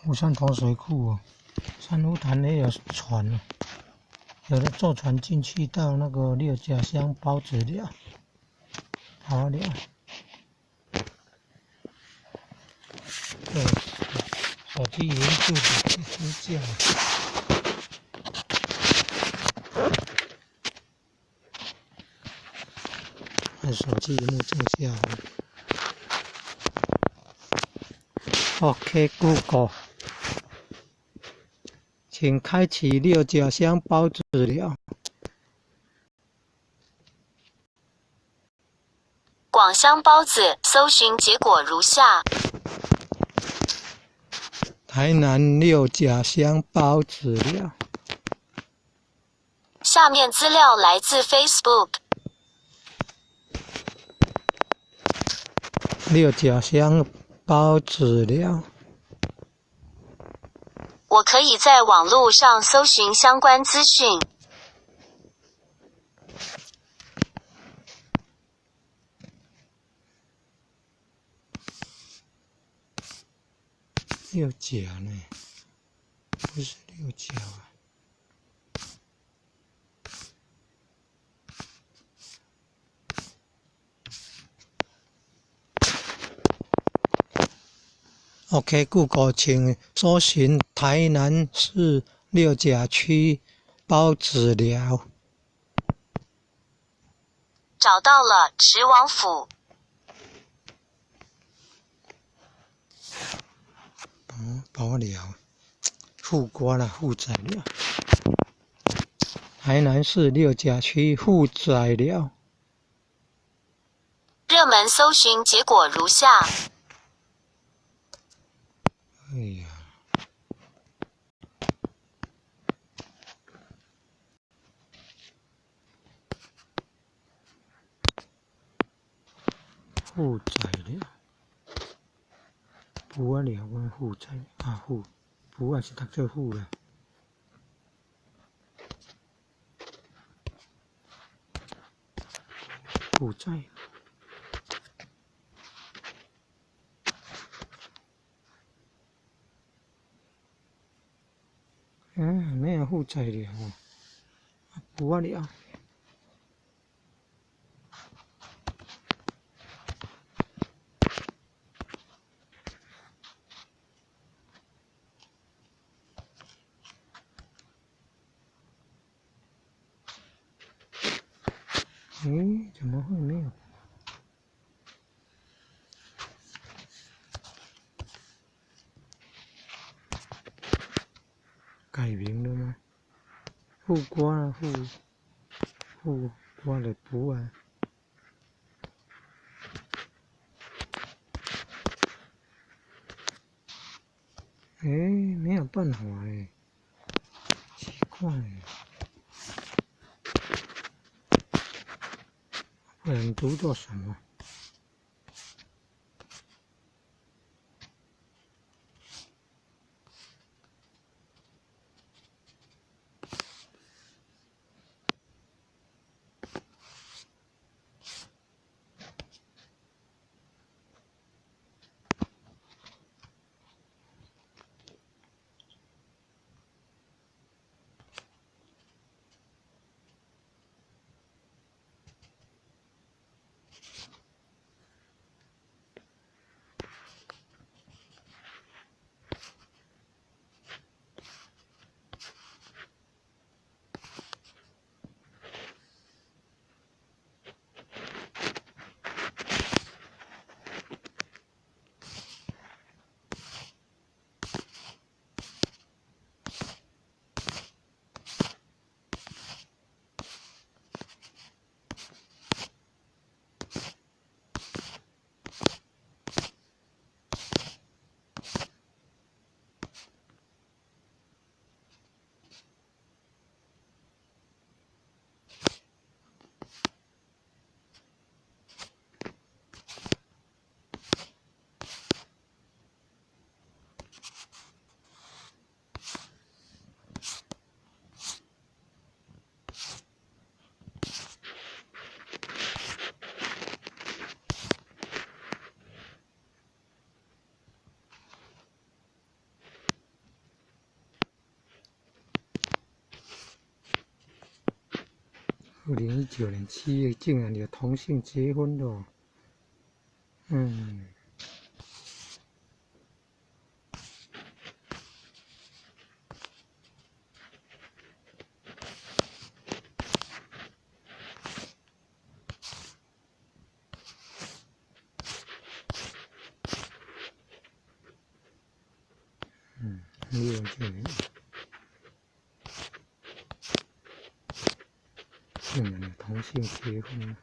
虎山头水库哦，珊瑚潭也有船哦，有的坐船进去到那个六甲乡包子寮、好寮。对，手机荧幕就这样。看手机荧幕正下。OK Google， 请开启六甲乡包子寮。广香包子搜寻结果如下：台南六甲乡包子寮。下面资料来自 Facebook。六甲乡包子寮。我可以在网络上搜寻相关资讯。六甲呢？不是六甲啊。OK Google， 请搜寻台南市六甲区包子寮。找到了，池王府。包寮，富瓜啦，富仔寮。台南市六甲区富仔寮。热门搜寻结果如下。哎呀，富仔寮，富仔寮跟富仔啊富，富仔是读做富啦。富仔。没有富仔寮哦，富仔寮。怎么会没有？改名了吗？富瓜啊，富瓜的富啊。没有办法奇怪不然读做什么？ 2019年7月竟然有同性结婚了，2019年竟然有同性结婚了。